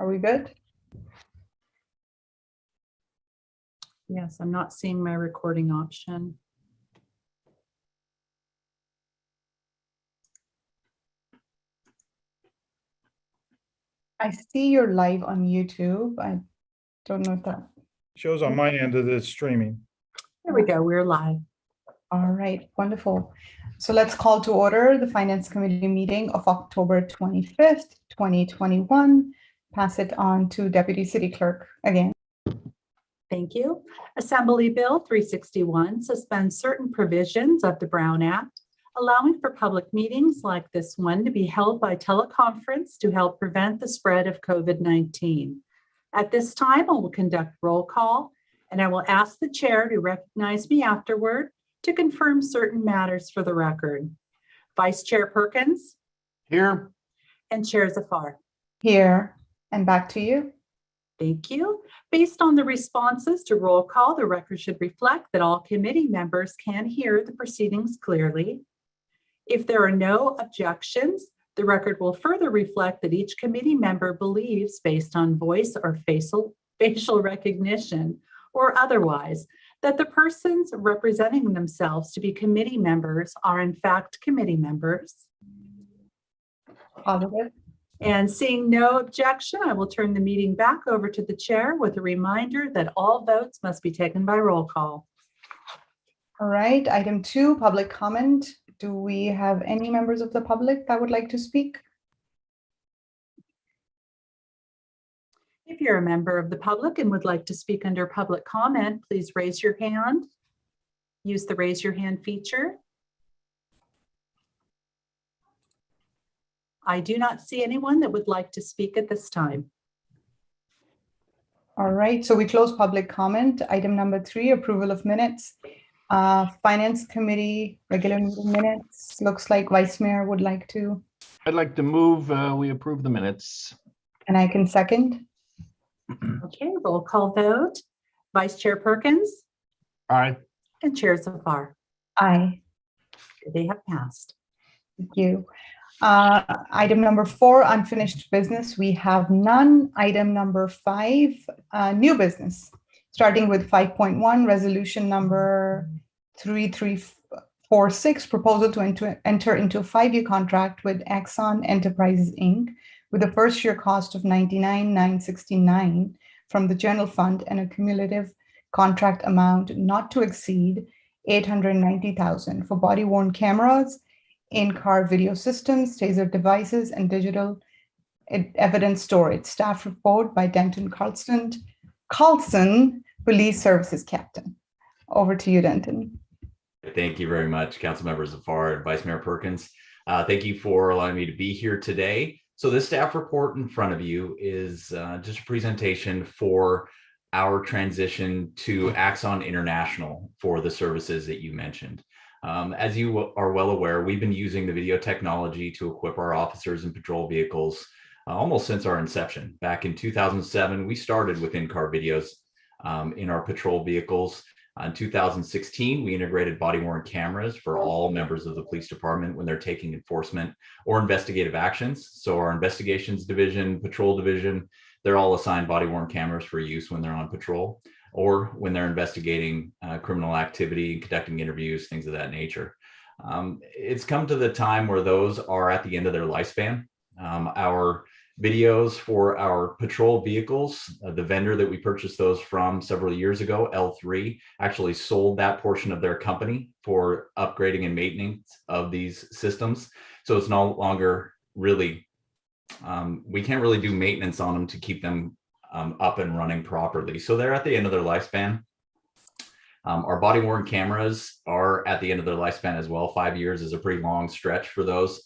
Are we good? Yes, I'm not seeing my recording option. I see you're live on YouTube. I don't know if that. Shows on my end that it's streaming. There we go. We're live. All right, wonderful. So let's call to order the Finance Committee meeting of October 25th, 2021. Pass it on to Deputy City Clerk again. Thank you. Assembly Bill 361 suspends certain provisions of the Brown Act, allowing for public meetings like this one to be held by teleconference to help prevent the spread of COVID-19. At this time, I will conduct roll call, and I will ask the chair to recognize me afterward to confirm certain matters for the record. Vice Chair Perkins. Here. And Chair Zafar. Here, and back to you. Thank you. Based on the responses to roll call, the record should reflect that all committee members can hear the proceedings clearly. If there are no objections, the record will further reflect that each committee member believes, based on voice or facial recognition or otherwise, that the persons representing themselves to be committee members are in fact committee members. Positive. And seeing no objection, I will turn the meeting back over to the chair with a reminder that all votes must be taken by roll call. All right, item 2, public comment. Do we have any members of the public that would like to speak? If you're a member of the public and would like to speak under public comment, please raise your hand. Use the raise your hand feature. I do not see anyone that would like to speak at this time. All right, so we close public comment. Item number 3, approval of minutes. Finance Committee regular meeting minutes. Looks like Vice Mayor would like to. I'd like to move, we approve the minutes. And I can second. Okay, roll call vote. Vice Chair Perkins Aye. and Chair Zafar. Aye. They have passed. Thank you. Item number 4, unfinished business. We have none. Item number 5, new business. Starting with 5.1, resolution number 3346, proposal to enter into a 5-year contract with Exxon Enterprises, Inc., with a first-year cost of $99,969 from the general fund and a cumulative contract amount not to exceed $890,000 for body-worn cameras, in-car video systems, taser devices, and digital evidence storage. Staff report by Denton Carlson, Police Services Captain. Over to you, Denton. Thank you very much, Council Members Zafar and Vice Mayor Perkins. Thank you for allowing me to be here today. So this staff report in front of you is just a presentation for our transition to Axon International for the services that you mentioned. As you are well aware, we've been using the video technology to equip our officers and patrol vehicles almost since our inception. Back in 2007, we started with in-car videos in our patrol vehicles. In 2016, we integrated body-worn cameras for all members of the police department when they're taking enforcement or investigative actions. So our investigations division, patrol division, they're all assigned body-worn cameras for use when they're on patrol or when they're investigating criminal activity, conducting interviews, things of that nature. It's come to the time where those are at the end of their lifespan. Our videos for our patrol vehicles, the vendor that we purchased those from several years ago, L3, actually sold that portion of their company for upgrading and maintenance of these systems. So it's no longer really, we can't really do maintenance on them to keep them up and running properly. So they're at the end of their lifespan. Our body-worn cameras are at the end of their lifespan as well. 5 years is a pretty long stretch for those.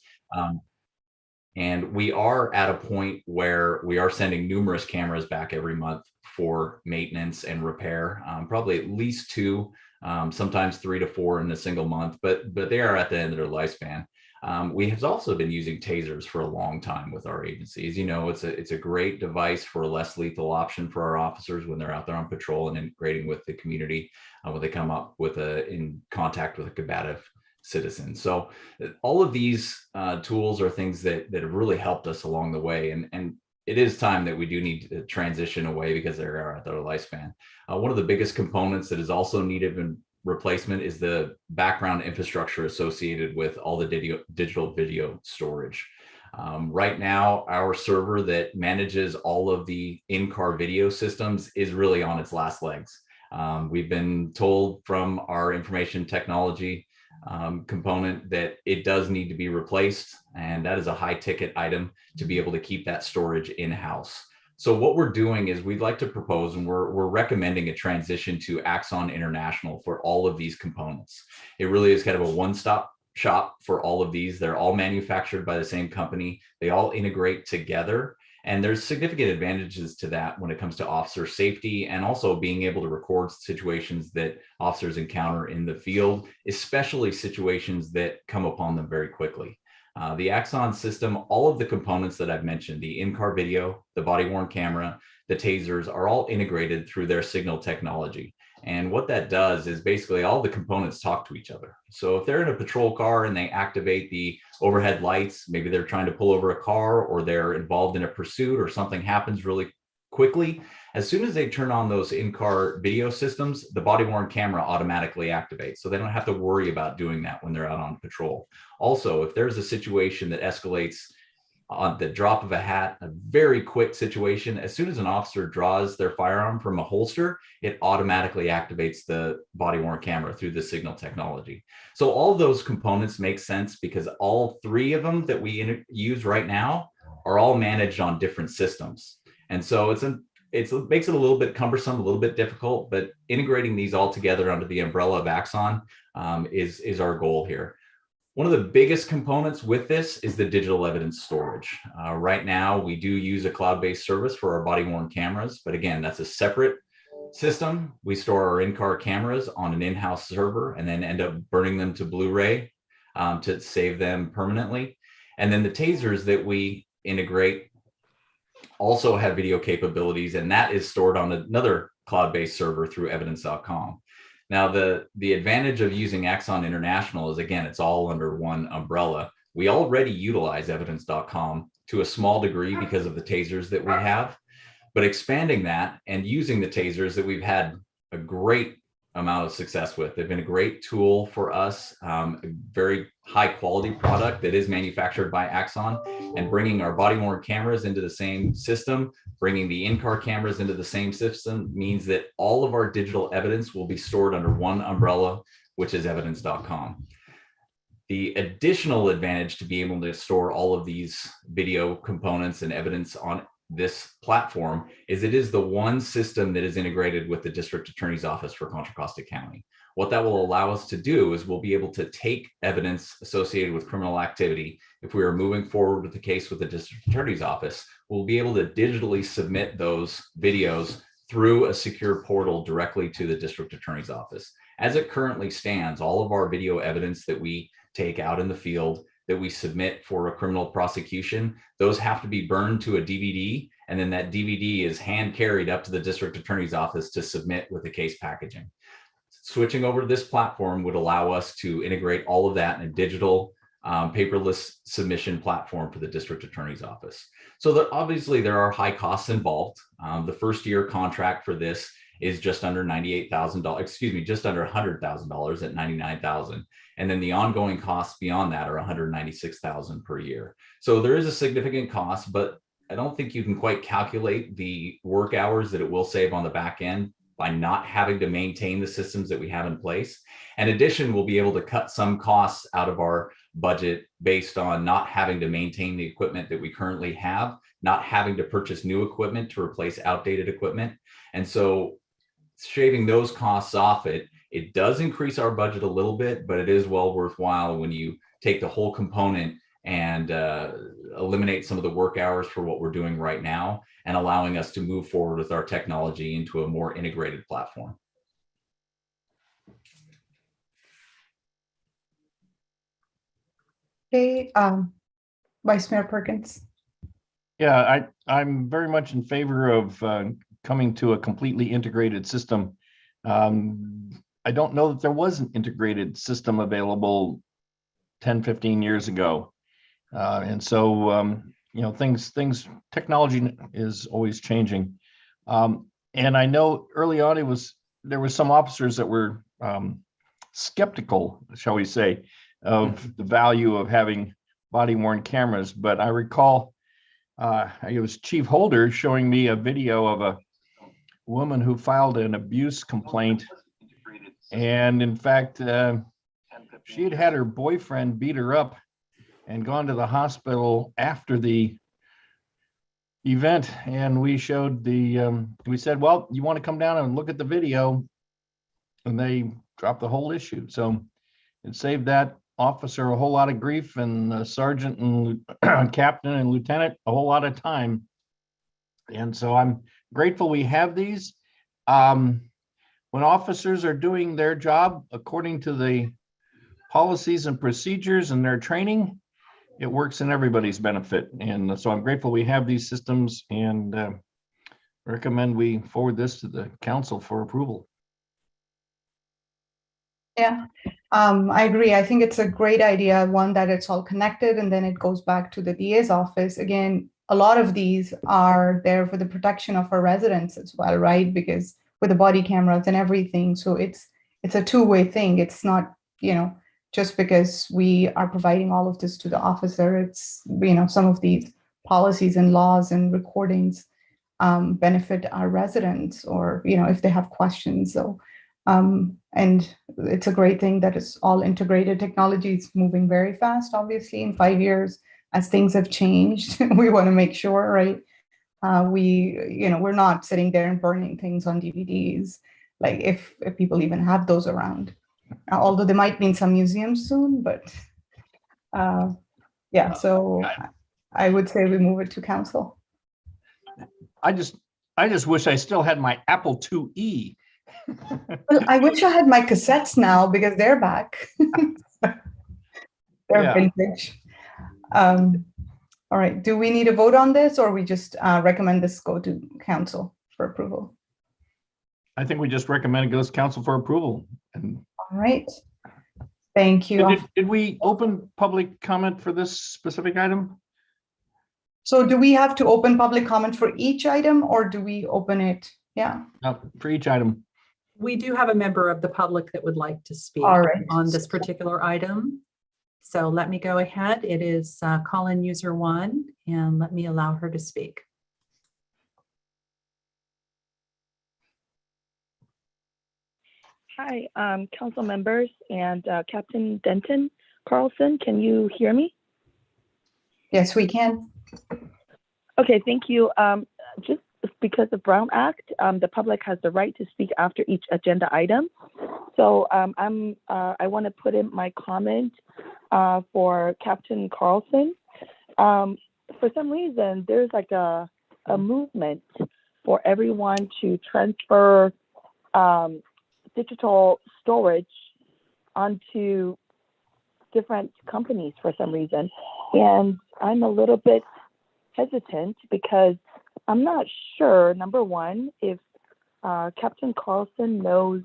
And we are at a point where we are sending numerous cameras back every month for maintenance and repair, probably at least 2, sometimes 3 to 4 in a single month, but they are at the end of their lifespan. We have also been using tasers for a long time with our agency. As you know, it's a great device for a less lethal option for our officers when they're out there on patrol and integrating with the community when they come up with in contact with a combative citizen. So all of these tools are things that have really helped us along the way. And it is time that we do need to transition away because they are at their lifespan. One of the biggest components that is also needed in replacement is the background infrastructure associated with all the digital video storage. Right now, our server that manages all of the in-car video systems is really on its last legs. We've been told from our information technology component that it does need to be replaced, and that is a high ticket item to be able to keep that storage in-house. So what we're doing is we'd like to propose, and we're recommending a transition to Axon International for all of these components. It really is kind of a one-stop shop for all of these. They're all manufactured by the same company. They all integrate together. And there's significant advantages to that when it comes to officer safety and also being able to record situations that officers encounter in the field, especially situations that come upon them very quickly. The Axon system, all of the components that I've mentioned, the in-car video, the body-worn camera, the tasers are all integrated through their signal technology. And what that does is basically all the components talk to each other. So if they're in a patrol car and they activate the overhead lights, maybe they're trying to pull over a car or they're involved in a pursuit or something happens really quickly, as soon as they turn on those in-car video systems, the body-worn camera automatically activates. So they don't have to worry about doing that when they're out on patrol. Also, if there's a situation that escalates on the drop of a hat, a very quick situation, as soon as an officer draws their firearm from a holster, it automatically activates the body-worn camera through the signal technology. So all those components make sense because all three of them that we use right now are all managed on different systems. And so it makes it a little bit cumbersome, a little bit difficult, but integrating these all together under the umbrella of Axon is our goal here. One of the biggest components with this is the digital evidence storage. Right now, we do use a cloud-based service for our body-worn cameras, but again, that's a separate system. We store our in-car cameras on an in-house server and then end up burning them to Blu-ray to save them permanently. And then the tasers that we integrate also have video capabilities, and that is stored on another cloud-based server through evidence.com. Now, the advantage of using Axon International is, again, it's all under one umbrella. We already utilize evidence.com to a small degree because of the tasers that we have, but expanding that and using the tasers that we've had a great amount of success with. They've been a great tool for us, a very high quality product that is manufactured by Axon, and bringing our body-worn cameras into the same system, bringing the in-car cameras into the same system means that all of our digital evidence will be stored under one umbrella, which is evidence.com. The additional advantage to be able to store all of these video components and evidence on this platform is it is the one system that is integrated with the district attorney's office for Contra Costa County. What that will allow us to do is we'll be able to take evidence associated with criminal activity. If we are moving forward with the case with the district attorney's office, we'll be able to digitally submit those videos through a secure portal directly to the district attorney's office. As it currently stands, all of our video evidence that we take out in the field that we submit for a criminal prosecution, those have to be burned to a DVD, and then that DVD is hand carried up to the district attorney's office to submit with the case packaging. Switching over to this platform would allow us to integrate all of that in a digital paperless submission platform for the district attorney's office. So obviously there are high costs involved. The first year contract for this is just under $98,000, just under $100,000 at $99,000. And then the ongoing costs beyond that are $196,000 per year. So there is a significant cost, but I don't think you can quite calculate the work hours that it will save on the back end by not having to maintain the systems that we have in place. In addition, we'll be able to cut some costs out of our budget based on not having to maintain the equipment that we currently have, not having to purchase new equipment to replace outdated equipment. And so shaving those costs off, it does increase our budget a little bit, but it is well worthwhile when you take the whole component and eliminate some of the work hours for what we're doing right now and allowing us to move forward with our technology into a more integrated platform. Okay, Vice Mayor Perkins. Yeah, I'm very much in favor of coming to a completely integrated system. I don't know that there was an integrated system available 10, 15 years ago. And so, technology is always changing. And I know early on there was some officers that were skeptical, shall we say, of the value of having body worn cameras. But I recall it was Chief Holder showing me a video of a woman who filed an abuse complaint. And in fact, she had had her boyfriend beat her up and gone to the hospital after the event. And we showed we said, well, you want to come down and look at the video? And they dropped the whole issue. So it saved that officer a whole lot of grief, and the sergeant and captain and lieutenant a whole lot of time. And so I'm grateful we have these. When officers are doing their job according to the policies and procedures and their training, it works in everybody's benefit. And so I'm grateful we have these systems, and recommend we forward this to the council for approval. Yeah, I agree. I think it's a great idea, one, that it's all connected and then it goes back to the DA's office. Again, a lot of these are there for the protection of our residents as well, right? Because with the body cameras and everything, so it's a two-way thing. It's not, just because we are providing all of this to the officer. It's, some of these policies and laws and recordings benefit our residents, or, if they have questions. So, and it's a great thing that it's all integrated. Technology is moving very fast, obviously. In 5 years, as things have changed, we want to make sure, right? We're not sitting there and burning things on DVDs, like if people even have those around. Although they might be in some museums soon, but yeah, so I would say we move it to council. I just wish I still had my Apple IIe. Well, I wish I had my cassettes now, because they're back. They're Yeah. vintage. All right, do we need a vote on this, or we just recommend this go to council for approval? I think we just recommend it goes to council for approval. And All right, thank you. did we open public comment for this specific item? So do we have to open public comment for each item, or do we open it? Yeah. For each item. We do have a member of the public that would like to speak All right. on this particular item. So let me go ahead. It is call-in user 1, and let me allow her to speak. Hi, council members and Captain Denton Carlson. Can you hear me? Yes, we can. Okay, thank you. Just because of Brown Act, the public has the right to speak after each agenda item. So I want to put in my comment for Captain Carlson. For some reason, there's like a movement for everyone to transfer digital storage onto different companies for some reason. And I'm a little bit hesitant because I'm not sure, number one, if Captain Carlson knows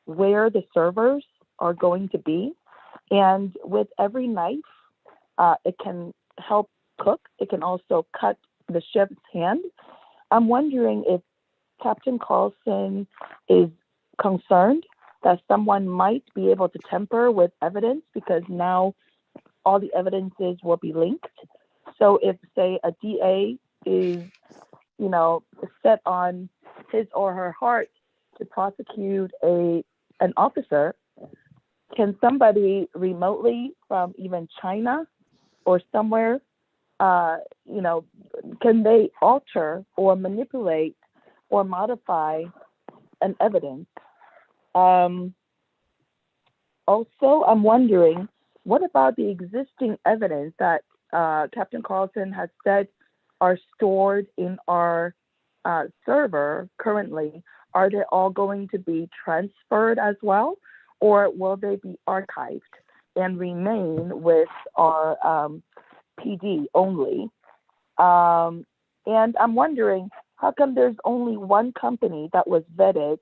where the servers are going to be. And with every knife, it can help cook. It can also cut the chef's hand. I'm wondering if Captain Carlson is concerned that someone might be able to tamper with evidence, because now all the evidences will be linked. So if, say, a DA is, set on his or her heart to prosecute an officer, can somebody remotely from even China or somewhere, can they alter or manipulate or modify an evidence? Also, I'm wondering, what about the existing evidence that Captain Carlson has said are stored in our server currently? Are they all going to be transferred as well, or will they be archived and remain with our PD only? And I'm wondering, how come there's only one company that was vetted,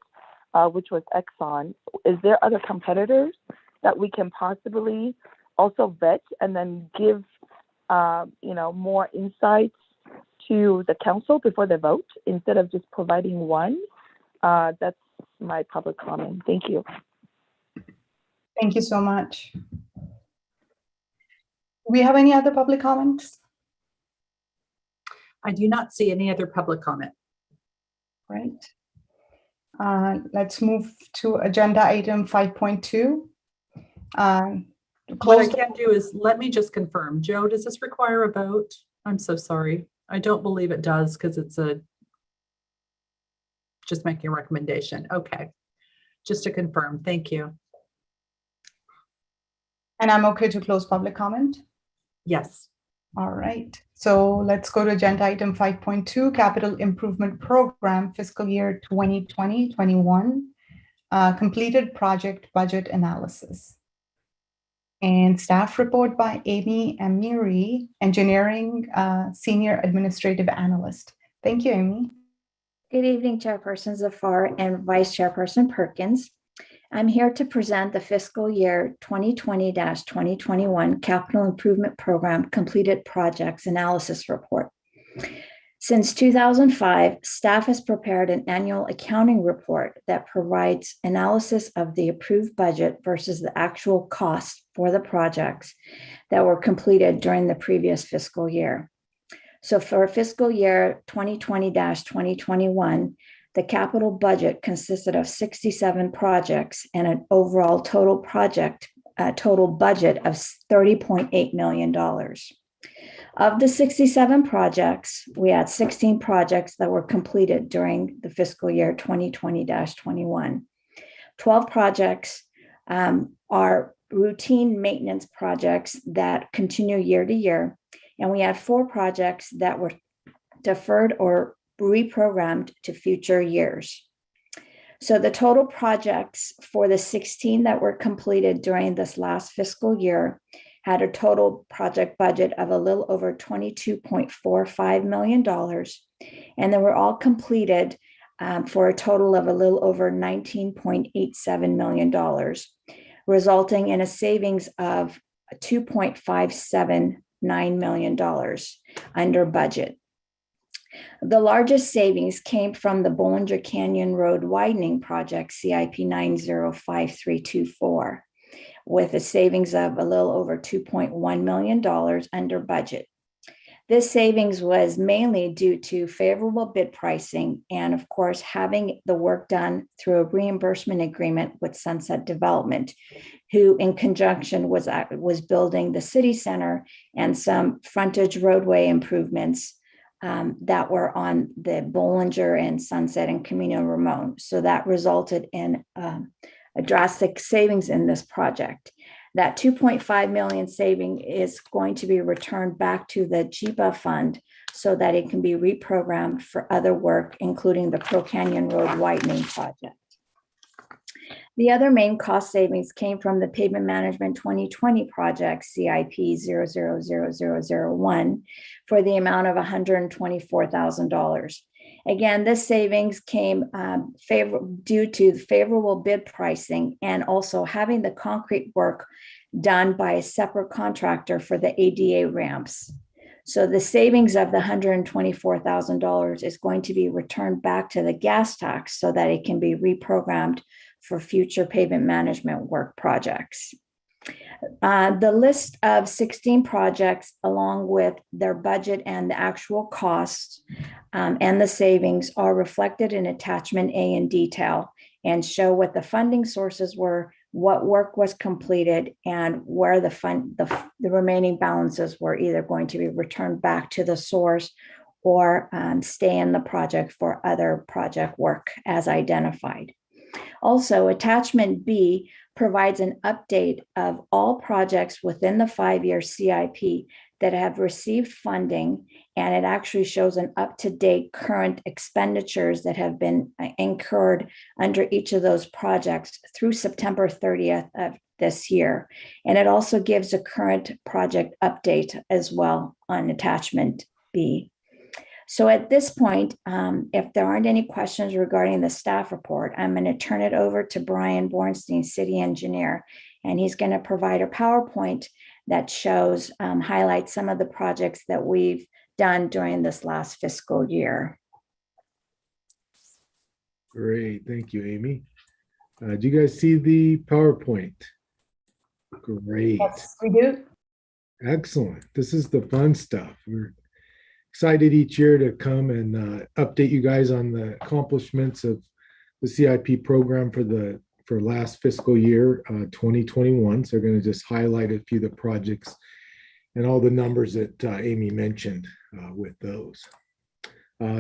which was Exxon? Is there other competitors that we can possibly also vet and then give more insights to the council before the vote instead of just providing one. That's my public comment. Thank you. Thank you so much. Do we have any other public comments? I do not see any other public comment. Right. Let's move to agenda item 5.2. What I can do is, let me just confirm. Joe, does this require a vote? I'm so sorry. I don't believe it does because it's just making a recommendation. Okay. Just to confirm. Thank you. And I'm okay to close public comment? Yes. All right. So let's go to agenda item 5.2, Capital Improvement Program, fiscal year 2020-21, completed project budget analysis. And staff report by Amy Amiri, Engineering Senior Administrative Analyst. Thank you, Amy. Good evening, Chairperson Zafar and Vice Chairperson Perkins. I'm here to present the fiscal year 2020-2021 Capital Improvement Program Completed Projects Analysis Report. Since 2005, staff has prepared an annual accounting report that provides analysis of the approved budget versus the actual cost for the projects that were completed during the previous fiscal year. So for fiscal year 2020-2021, the capital budget consisted of 67 projects and an overall total budget of $30.8 million. Of the 67 projects, we had 16 projects that were completed during the fiscal year 2020-21. 12 projects are routine maintenance projects that continue year to year, and we had 4 projects that were deferred or reprogrammed to future years. So the total projects for the 16 that were completed during this last fiscal year had a total project budget of a little over $22.45 million. And they were all completed for a total of a little over $19.87 million, resulting in a savings of $2.579 million under budget. The largest savings came from the Bollinger Canyon Road Widening Project, CIP 905324, with a savings of a little over $2.1 million under budget. This savings was mainly due to favorable bid pricing and, of course, having the work done through a reimbursement agreement with Sunset Development, who in conjunction was building the city center and some frontage roadway improvements that were on the Bollinger and Sunset and Camino Ramon. So that resulted in a drastic savings in this project. That 2.5 million saving is going to be returned back to the JIPA fund so that it can be reprogrammed for other work, including the Pro Canyon Road Widening project. The other main cost savings came from the Pavement Management 2020 project, CIP 000001, for the amount of $124,000. Again, this savings came due to favorable bid pricing and also having the concrete work done by a separate contractor for the ADA ramps. So the savings of the $124,000 is going to be returned back to the gas tax so that it can be reprogrammed for future pavement management work projects. The list of 16 projects, along with their budget and the actual costs and the savings, are reflected in attachment A in detail and show what the funding sources were, what work was completed, and where the remaining balances were either going to be returned back to the source or stay in the project for other project work as identified. Also, attachment B provides an update of all projects within the 5-year CIP that have received funding, and it actually shows an up-to-date current expenditures that have been incurred under each of those projects through September 30th of this year. And it also gives a current project update as well on attachment B. So at this point, if there aren't any questions regarding the staff report, I'm going to turn it over to Brian Bornstein, city engineer, and he's going to provide a PowerPoint that shows, highlights some of the projects that we've done during this last fiscal year. Great, thank you, Amy. Do you guys see the PowerPoint? Great, Yes, we do. excellent. This is the fun stuff. We're excited each year to come and update you guys on the accomplishments of the CIP program for last fiscal year, 2021. So we're going to just highlight a few of the projects and all the numbers that Amy mentioned with those.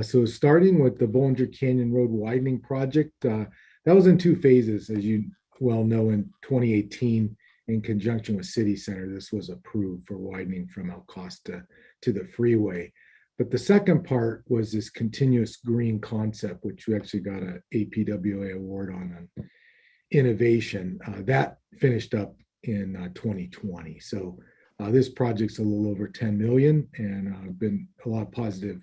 So starting with the Bollinger Canyon Road widening project, that was in two phases, as you well know. In 2018, in conjunction with City Center, this was approved for widening from El Costa to the freeway. But the second part was this continuous green concept, which we actually got an APWA award on innovation. That finished up in 2020. So this project's a little over 10 million, and been a lot of positive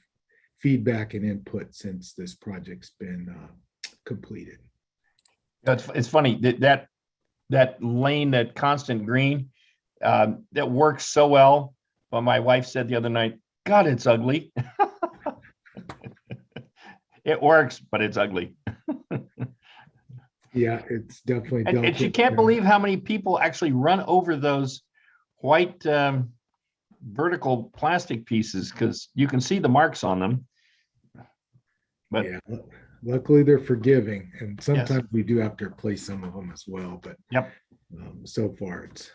feedback and input since this project's been completed. It's funny that lane, that constant green, that works so well. But my wife said the other night, God, it's ugly. It works, but it's ugly. Yeah, it's definitely. And she can't believe how many people actually run over those white vertical plastic pieces, because you can see the marks on them. But yeah, luckily they're forgiving, and sometimes yes, we do have to replace some of them as well. But yep, so far it's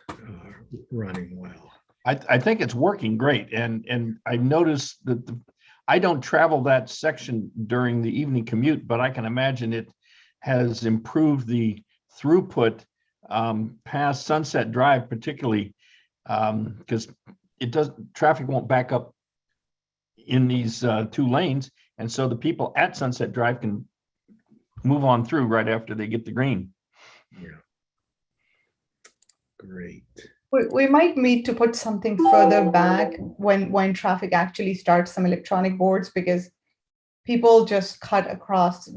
running well. I think it's working great, and I noticed that I don't travel that section during the evening commute, but I can imagine it has improved the throughput past Sunset Drive, particularly because traffic won't back up in these two lanes, and so the people at Sunset Drive can move on through right after they get the green. Yeah, great. We might need to put something further back when traffic actually starts, some electronic boards, because people just cut across,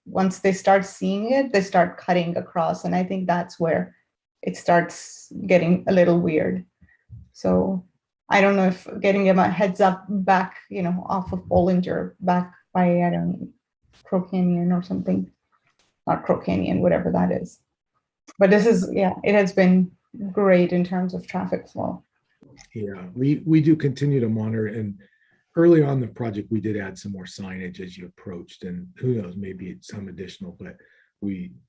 once they start seeing it, they start cutting across. And I think that's where it starts getting a little weird. So I don't know if getting him a heads up back, off of Bollinger, back by, I don't know, Crow Canyon or something, not Crow Canyon, whatever that is. But this is, it has been great in terms of traffic flow. Yeah, we do continue to monitor, and early on the project we did add some more signage as you approached, and who knows, maybe some additional, but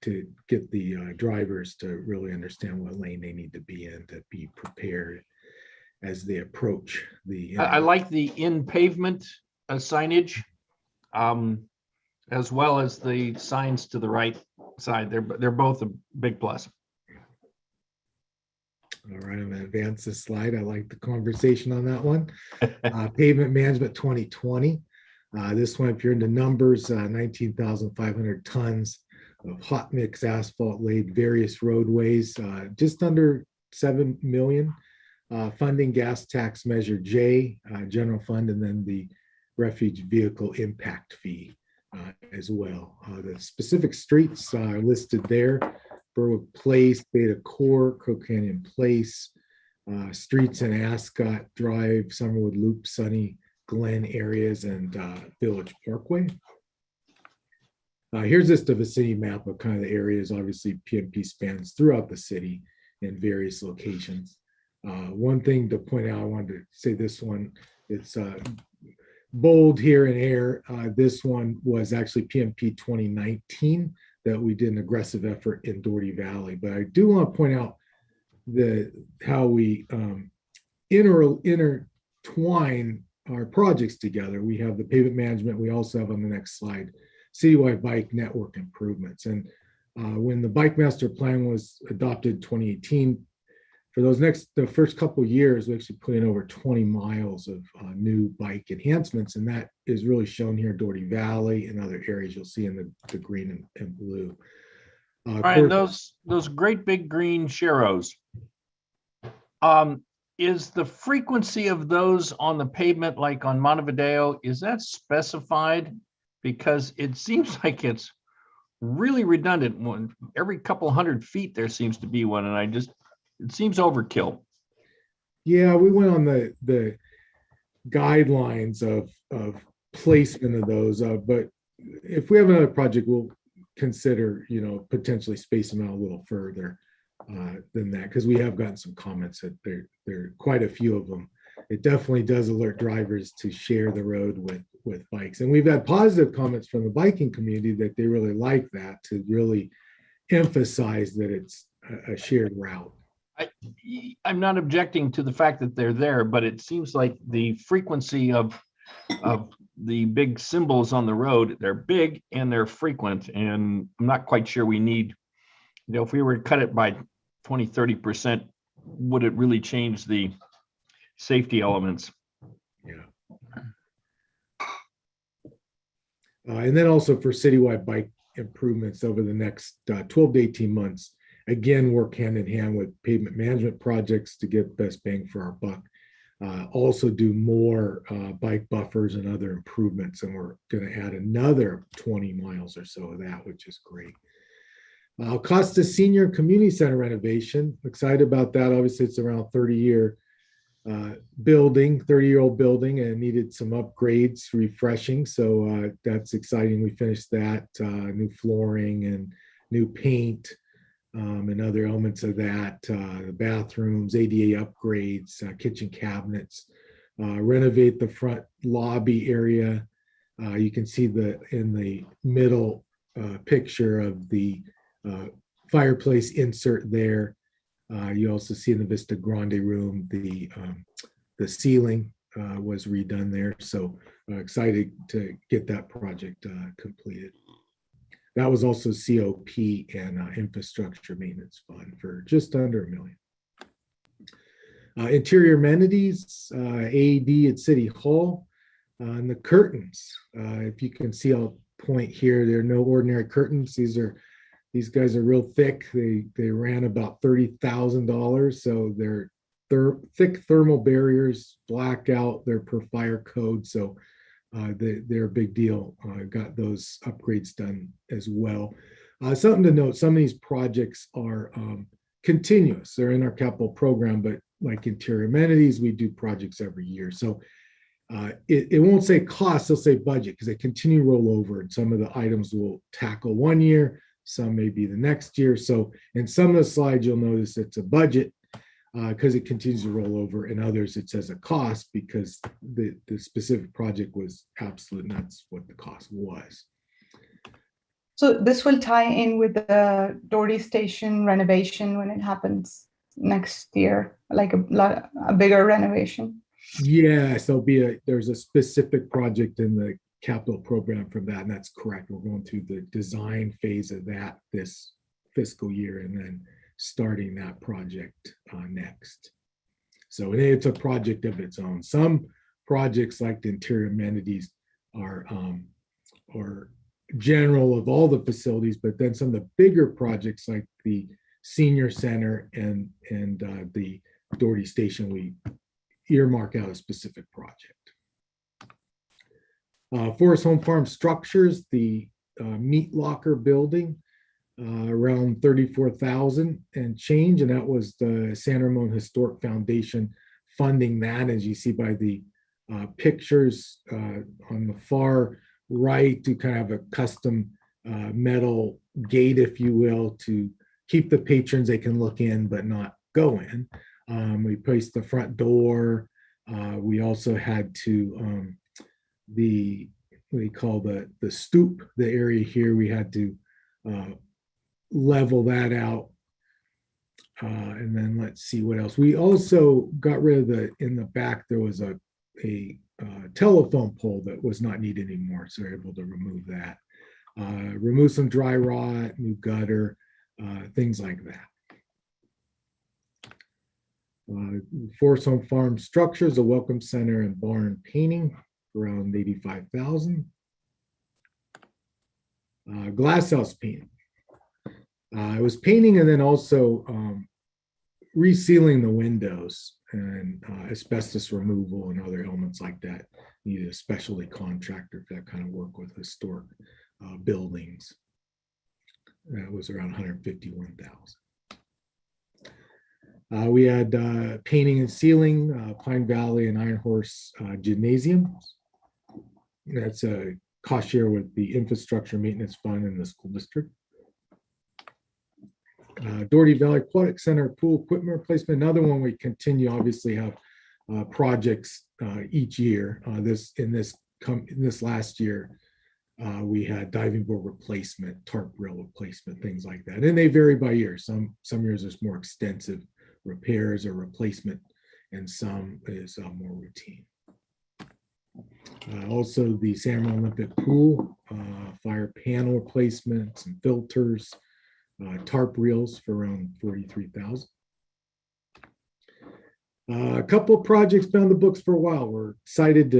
to get the drivers to really understand what lane they need to be in, to be prepared as they approach the. I like the in pavement signage, as well as the signs to the right side. They're both a big plus. All right, I'm going to advance this slide. I like the conversation on that one. Pavement Management 2020. This one, if you're into numbers, 19,500 tons of hot mix asphalt laid various roadways, just under 7 million. Funding gas tax measure J, general fund, and then the refuge vehicle impact fee as well. The specific streets are listed there: Berwick Place, Beta Core, Crow Canyon Place, streets in Ascot Drive, Summerwood Loop, Sunny Glen areas, and Village Parkway. Here's just a vicinity map of kind of the areas. Obviously, PMP spans throughout the city in various locations. One thing to point out, I wanted to say this one, it's bold here in air. This one was actually PMP 2019 that we did an aggressive effort in Dougherty Valley. But I do want to point out how we intertwine our projects together. We have the pavement management. We also have, on the next slide, citywide bike network improvements. And when the bike master plan was adopted in 2018, for the first couple of years, we actually put in over 20 miles of new bike enhancements, and that is really shown here in Dougherty Valley and other areas you'll see in the green and blue. Brian, those great big green sharrows, is the frequency of those on the pavement, like on Montevideo, is that specified? Because it seems like it's really redundant. Every couple hundred feet there seems to be one, and it seems overkill. Yeah, we went on the guidelines of placement of those, but if we have another project, we'll consider, potentially spacing them out a little further than that, because we have gotten some comments that there are quite a few of them. It definitely does alert drivers to share the road with bikes, and we've had positive comments from the biking community that they really like that, to really emphasize that it's a shared route. I'm not objecting to the fact that they're there, but it seems like the frequency of the big symbols on the road, they're big and they're frequent, and I'm not quite sure we need, if we were to cut it by 20-30%, would it really change the safety elements? Yeah. And then also for citywide bike improvements over the next 12 to 18 months, again, work hand in hand with pavement management projects to get best bang for our buck. Also do more bike buffers and other improvements, and we're going to add another 20 miles or so of that, which is great. Costa Senior Community Center renovation, excited about that. Obviously, it's around 30-year building, 30-year-old building, and needed some upgrades, refreshing. So that's exciting. We finished that, new flooring and new paint. And other elements of that, the bathrooms, ADA upgrades, kitchen cabinets, renovate the front lobby area. You can see in the middle picture of the fireplace insert there. You also see in the Vista Grande room, the ceiling was redone there. So excited to get that project completed. That was also COP and infrastructure maintenance fund for just under $1 million. Interior amenities, AED at City Hall, and the curtains. If you can see, I'll point here, they're no ordinary curtains. These guys are real thick. They ran about $30,000. So they're thick thermal barriers, blackout, they're per fire code. So they're a big deal. Got those upgrades done as well. Something to note, some of these projects are continuous. They're in our capital program, but like interior amenities, we do projects every year. So it won't say cost, it'll say budget, because they continue to roll over, and some of the items will tackle one year, some may be the next year. So in some of the slides, you'll notice it's a budget, because it continues to roll over. In others, it says a cost because the specific project was absolute, and that's what the cost was. So this will tie in with the Dougherty Station renovation when it happens next year, like a bigger renovation. Yes, there's a specific project in the capital program for that, and that's correct. We're going through the design phase of that this fiscal year, and then starting that project next. So it's a project of its own. Some projects like the interior amenities are general of all the facilities, but then some of the bigger projects like the senior center and the Dougherty Station, we earmark out a specific project. Forest Home Farm Structures, the meat locker building, around 34,000 and change, and that was the San Ramon Historic Foundation funding that, as you see by the pictures on the far right, to kind of have a custom metal gate, if you will, to keep the patrons, they can look in but not go in. We placed the front door. We also had to what do you call the stoop, the area here, we had to level that out. And then let's see what else. We also got rid of in the back, there was a telephone pole that was not needed anymore. So we're able to remove that. Remove some dry rot, new gutter, things like that. Forest Home Farm Structures, a welcome center and barn painting, around 85,000. Glass house painting. It was painting and then also resealing the windows and asbestos removal and other elements like that. Needed a specialty contractor for that kind of work with historic buildings. That was around 151,000. We had painting and sealing, Pine Valley and Iron Horse Gymnasium. That's a cost share with the Infrastructure Maintenance Fund in the school district. Dougherty Valley Aquatic Center pool equipment replacement, another one we continue, obviously have projects each year. This last year, we had diving board replacement, tarp rail replacement, things like that. And they vary by year. Some years there's more extensive repairs or replacement, and some is more routine. Also the San Ramon Olympic pool, fire panel replacements and filters, tarp reels for around $43,000. A couple of projects been on the books for a while. We're excited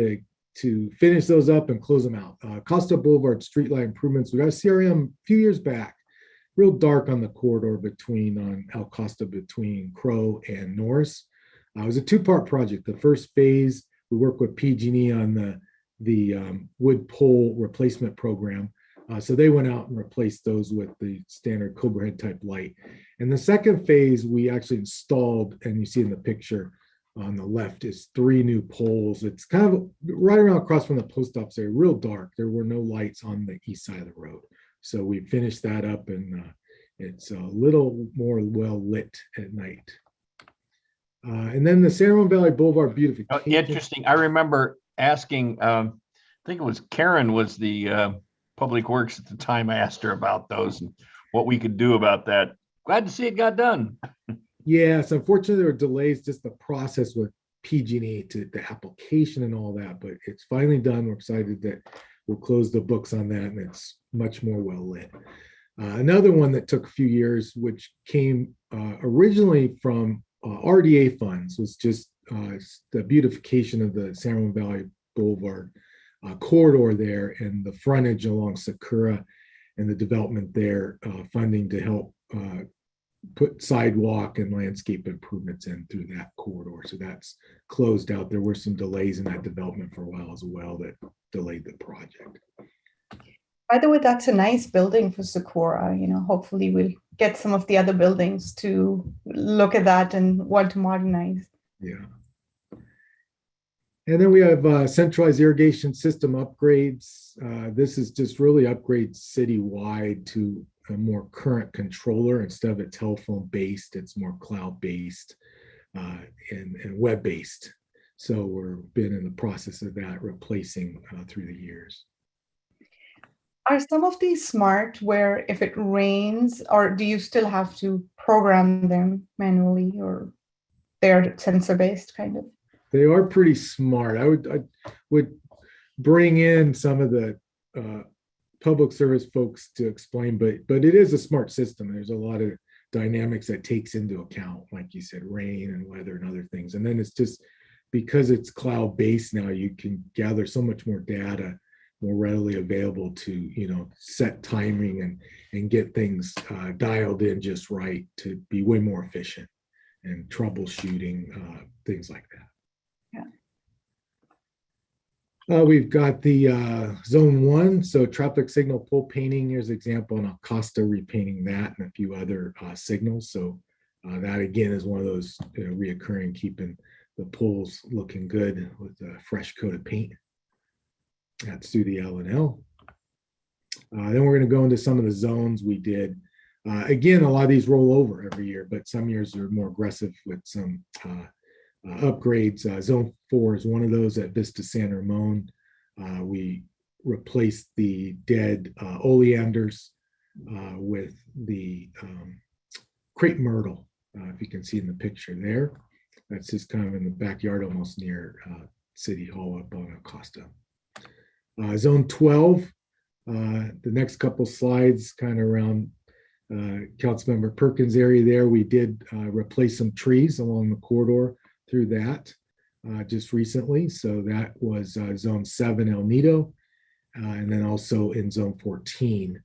to finish those up and close them out. Costa Boulevard streetlight improvements. We got a CRM a few years back, real dark on the corridor on El Costa between Crow and Norris. It was a two-part project. The first phase, we worked with PG&E on the wood pole replacement program. So they went out and replaced those with the standard Cobra head type light. And the second phase, we actually installed, and you see in the picture on the left, is 3 new poles. It's kind of right around across from the post office area, real dark. There were no lights on the east side of the road. So we finished that up, and it's a little more well lit at night. And then the San Ramon Valley Boulevard beautification. Interesting. I remember asking, I think it was Karen was the Public Works at the time. I asked her about those and what we could do about that. Glad to see it got done. Yes, unfortunately there were delays, just the process with PG&E to the application and all that, but it's finally done. We're excited that we'll close the books on that, and it's much more well lit. Another one that took a few years, which came originally from RDA funds, was just the beautification of the San Ramon Valley Boulevard corridor there, and the frontage along Sakura, and the development there, funding to help put sidewalk and landscape improvements in through that corridor. So that's closed out. There were some delays in that development for a while as well that delayed the project. By the way, that's a nice building for Sakura. Hopefully we'll get some of the other buildings to look at that and want to modernize. Yeah. And then we have centralized irrigation system upgrades. This is just really upgrades citywide to a more current controller. Instead of a telephone based, it's more cloud based and web based. So we've been in the process of that, replacing through the years. Are some of these smart where if it rains, or do you still have to program them manually, or they're sensor based kind of? They are pretty smart. I would bring in some of the public service folks to explain, but it is a smart system. There's a lot of dynamics that takes into account, like you said, rain and weather and other things. And then it's just because it's cloud based now, you can gather so much more data more readily available to set timing and get things dialed in just right to be way more efficient and troubleshooting things like that. We've got the zone 1, so traffic signal pole painting. Here's an example on Costa, repainting that and a few other signals. So that again is one of those reoccurring, keeping the poles looking good with a fresh coat of paint. That's through the L&L. Then we're going to go into some of the zones we did. Again, a lot of these roll over every year, but some years are more aggressive with some upgrades. Zone 4 is one of those at Vista San Ramon. We replaced the dead oleanders with the crepe myrtle, if you can see in the picture there. That's just kind of in the backyard, almost near City Hall up on Costa. Zone 12, the next couple slides kind of around Councilmember Perkins' area there. We did replace some trees along the corridor through that just recently. So that was zone 7 El Nido, and then also in zone 14,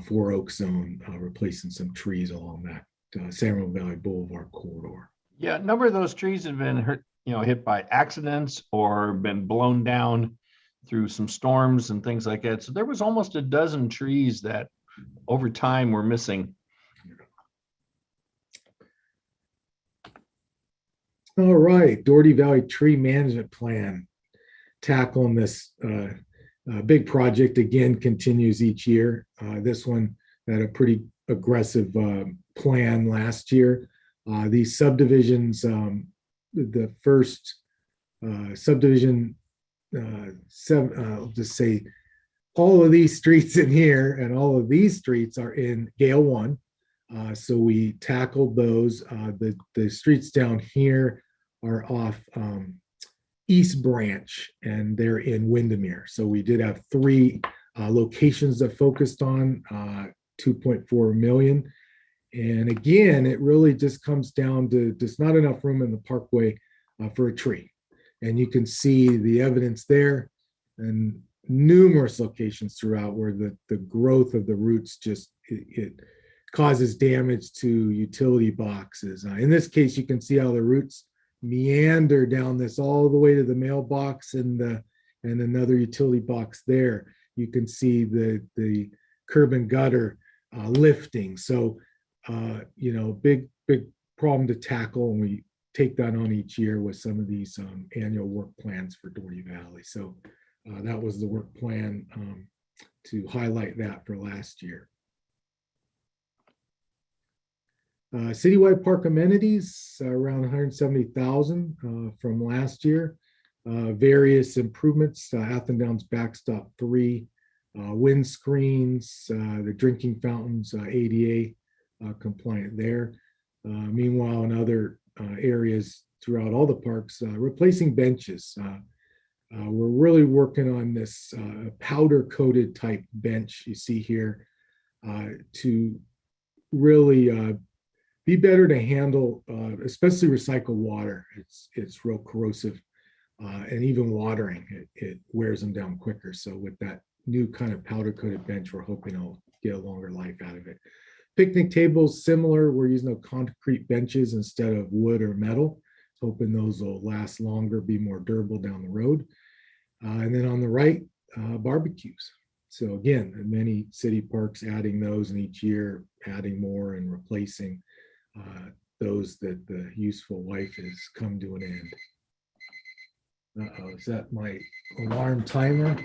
Four Oaks zone, replacing some trees along that San Ramon Valley Boulevard corridor. Yeah, a number of those trees have been hit by accidents or been blown down through some storms and things like that. So there was almost a dozen trees that over time were missing. All right, Dougherty Valley Tree Management Plan. Tackling this big project again continues each year. This one had a pretty aggressive plan last year. These subdivisions, the first subdivision, I'll just say all of these streets in here and all of these streets are in Gale 1. So we tackled those. The streets down here are off East Branch, and they're in Windermere. So we did have 3 locations that focused on 2.4 million. And again, it really just comes down to just not enough room in the parkway for a tree. And you can see the evidence there, and numerous locations throughout where the growth of the roots just it causes damage to utility boxes. In this case, you can see how the roots meander down this all the way to the mailbox and another utility box there. You can see the curb and gutter lifting. So big problem to tackle, and we take that on each year with some of these annual work plans for Dougherty Valley. So that was the work plan to highlight that for last year. Citywide park amenities, around 170,000 from last year. Various improvements, Athens Downs Backstop 3, wind screens, the drinking fountains, ADA compliant there. Meanwhile, in other areas throughout all the parks, replacing benches. We're really working on this powder coated type bench you see here to really be better to handle, especially recycled water. It's real corrosive, and even watering, it wears them down quicker. So with that new kind of powder coated bench, we're hoping I'll get a longer life out of it. Picnic tables, similar. We're using those concrete benches instead of wood or metal. Hoping those will last longer, be more durable down the road. And then on the right, barbecues. So again, many city parks adding those, and each year adding more and replacing those that the useful life has come to an end. Uh-oh, is that my alarm timer?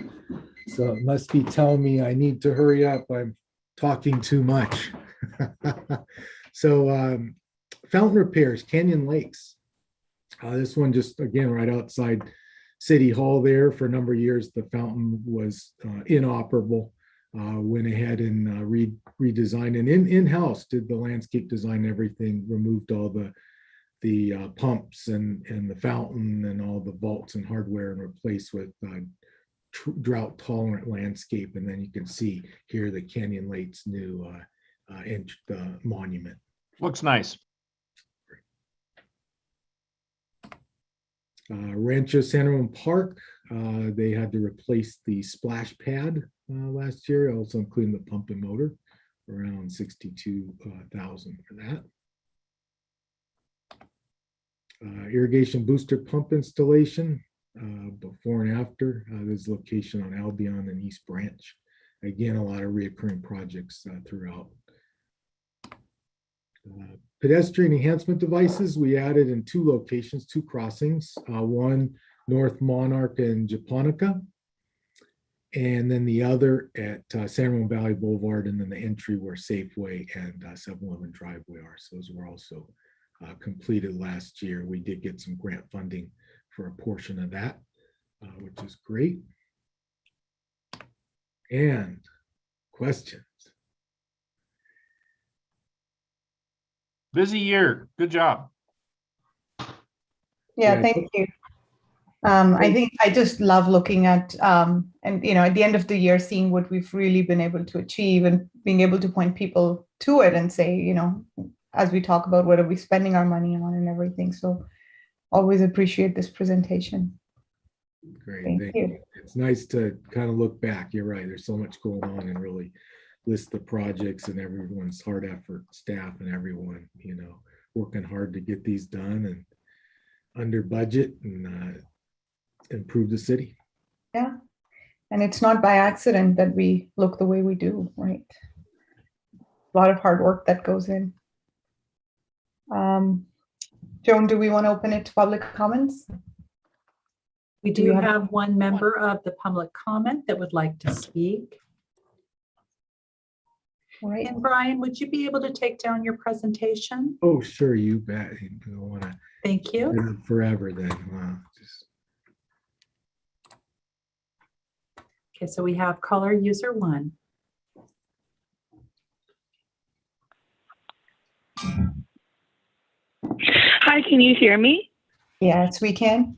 So it must be telling me I need to hurry up. I'm talking too much. So fountain repairs, Canyon Lakes. This one just, again, right outside City Hall there. For a number of years, the fountain was inoperable. Went ahead and redesigned, and in-house did the landscape design, everything, removed all the pumps and the fountain and all the vaults and hardware, and replaced with drought tolerant landscape. And then you can see here the Canyon Lakes new monument. Looks nice. Rancho San Ramon Park, they had to replace the splash pad last year, also including the pump and motor, around 62,000 for that. Irrigation booster pump installation, before and after. This location on Albion and East Branch. Again, a lot of reoccurring projects throughout. Pedestrian enhancement devices, we added in 2 locations, 2 crossings, one North Monarch and Japonica, and then the other at San Ramon Valley Boulevard, and then the entry where Safeway and 7-Eleven driveway are. So those were also completed last year. We did get some grant funding for a portion of that, which is great. And questions? Busy year. Good job. Yeah, Yeah. thank you. I think I just love looking at, and at the end of the year, seeing what we've really been able to achieve, and being able to point people to it and say, as we talk about what are we spending our money on and everything. So always appreciate this presentation. Great, Thank you. It's nice to kind of look back. You're right. There's so much going on, and really list the projects and everyone's hard effort, staff and everyone, working hard to get these done and under budget and improve the city. Yeah. And it's not by accident that we look the way we do, right? A lot of hard work that goes in. Joan, do we want to open it to public comments? We Do do you have- have one member of the public comment that would like to speak. All right. And Brian, would you be able to take down your presentation? Oh, sure, you bet. I don't want to Thank you. forever then. Wow. Okay, so we have caller user 1. Hi, can you hear me? Yes, we can.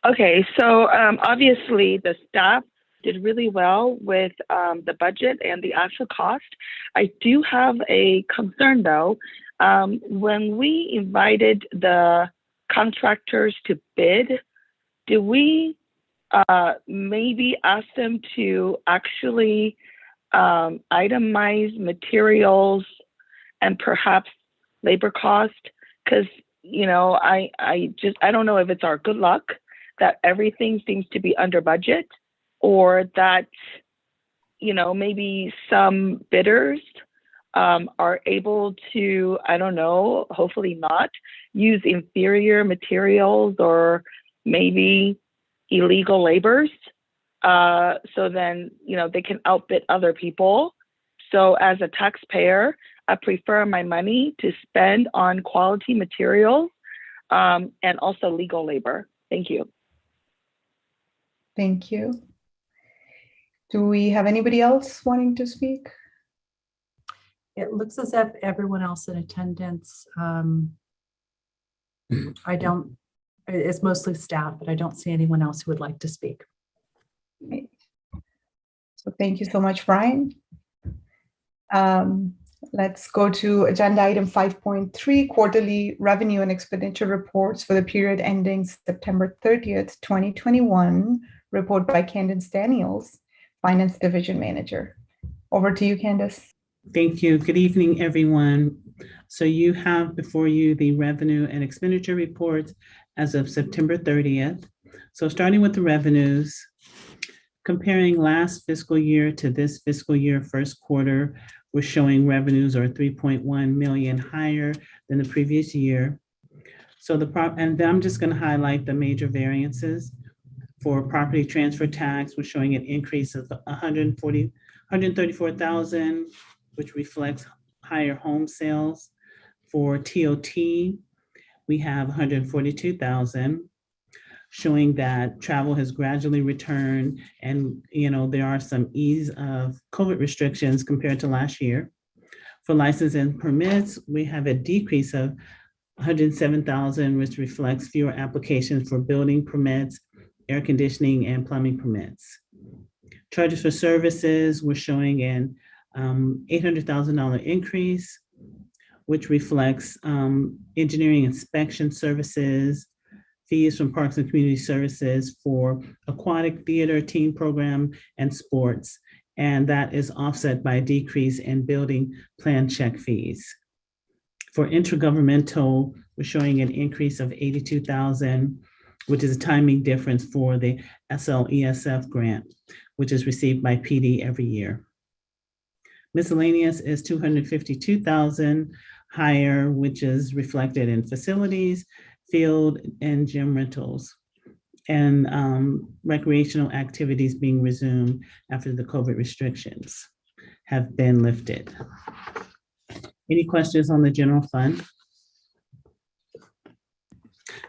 Okay, so obviously the staff did really well with the budget and the actual cost. I do have a concern though. When we invited the contractors to bid, do we maybe ask them to actually itemize materials and perhaps labor cost? Because, you know, I don't know if it's our good luck that everything seems to be under budget, or that, you know, maybe some bidders are able to, I don't know, hopefully not, use inferior materials or maybe illegal labors. So then, you know, they can outbid other people. So as a taxpayer, I prefer my money to spend on quality materials and also legal labor. Thank you. Thank you. Do we have anybody else wanting to speak? It looks as if everyone else in attendance, it's mostly staff, but I don't see anyone else who would like to speak. Okay. So thank you so much, Brian. Let's go to agenda item 5.3, quarterly revenue and expenditure reports for the period ending September 30th, 2021, report by Candace Daniels, Finance Division Manager. Over to you, Candace. Thank you. Good evening, everyone. So you have before you the revenue and expenditure reports as of September 30th. So starting with the revenues, comparing last fiscal year to this fiscal year first quarter, we're showing revenues are 3.1 million higher than the previous year. So and then I'm just going to highlight the major variances. For property transfer tax, we're showing an increase of 134,000, which reflects higher home sales. For TOT, we have 142,000, showing that travel has gradually returned, and there are some ease of COVID restrictions compared to last year. For license and permits, we have a decrease of 107,000, which reflects fewer applications for building permits, air conditioning, and plumbing permits. Charges for services, we're showing an $800,000 increase, which reflects engineering inspection services, fees from Parks and Community Services for aquatic, theater, teen program, and sports. And that is offset by a decrease in building plan check fees. For intergovernmental, we're showing an increase of 82,000, which is a timing difference for the SLESF grant, which is received by PD every year. Miscellaneous is 252,000 higher, which is reflected in facilities, field and gym rentals, and recreational activities being resumed after the COVID restrictions have been lifted. Any questions on the general fund?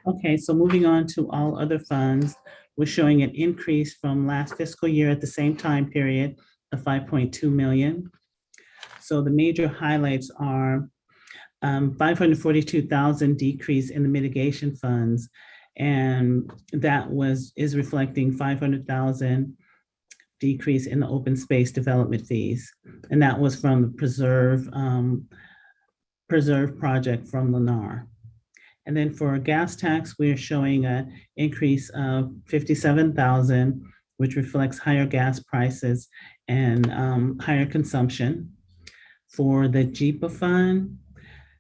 Okay, so moving on to all other funds, we're showing an increase from last fiscal year at the same time period of 5.2 million. So the major highlights are 542,000 decrease in the mitigation funds, and that is reflecting 500,000 decrease in the open space development fees, and that was from the preserve project from Lennar. And then for gas tax, we are showing an increase of 57,000, which reflects higher gas prices and higher consumption. For the JEPA fund,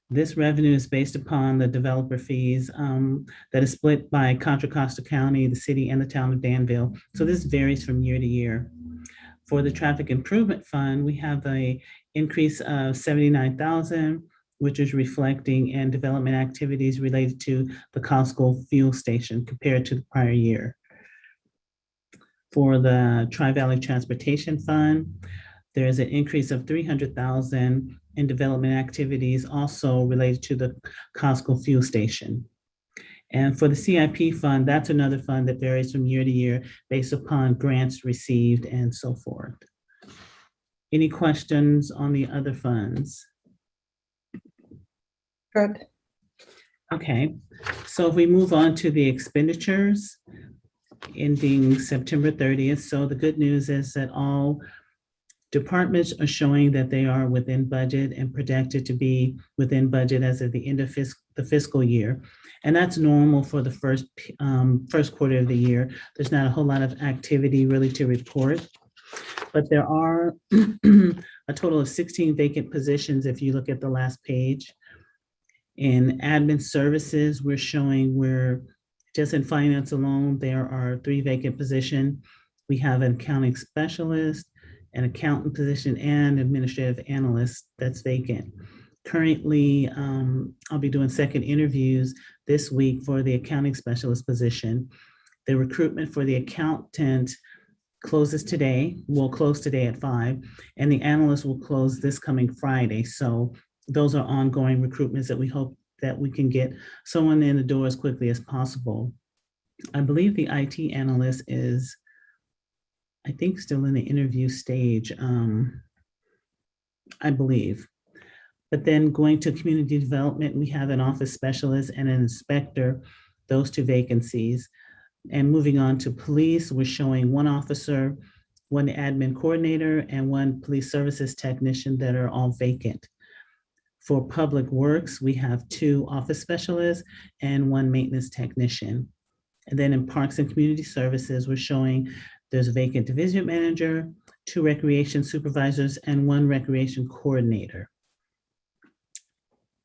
this revenue is based upon the developer fees that is split by Contra Costa County, the city, and the town of Danville. So this varies from year to year. For the traffic improvement fund, we have an increase of 79,000, which is reflecting and development activities related to the Costco fuel station compared to the prior year. For the Tri-Valley Transportation Fund, there's an increase of $300,000 in development activities also related to the Costco fuel station. And for the CIP fund, that's another fund that varies from year to year based upon grants received and so forth. Any questions on the other funds? Good. Okay, so if we move on to the expenditures ending September 30th. So the good news is that all departments are showing that they are within budget and projected to be within budget as of the end of the fiscal year. And that's normal for the first quarter of the year. There's not a whole lot of activity really to report, but there are a total of 16 vacant positions if you look at the last page. In admin services, we're showing just in finance alone, there are 3 vacant positions. We have an accounting specialist, an accountant position, and administrative analyst that's vacant. Currently, I'll be doing second interviews this week for the accounting specialist position. The recruitment for the accountant closes today, will close today at 5, and the analyst will close this coming Friday. So those are ongoing recruitments that we hope that we can get someone in the door as quickly as possible. I believe the IT analyst is, I think, still in the interview stage, I believe. But then going to community development, we have an office specialist and an inspector, those 2 vacancies. And moving on to police, we're showing 1 officer, 1 admin coordinator, and 1 police services technician that are all vacant. For public works, we have 2 office specialists and 1 maintenance technician. And then in parks and community services, we're showing there's a vacant division manager, 2 recreation supervisors, and 1 recreation coordinator.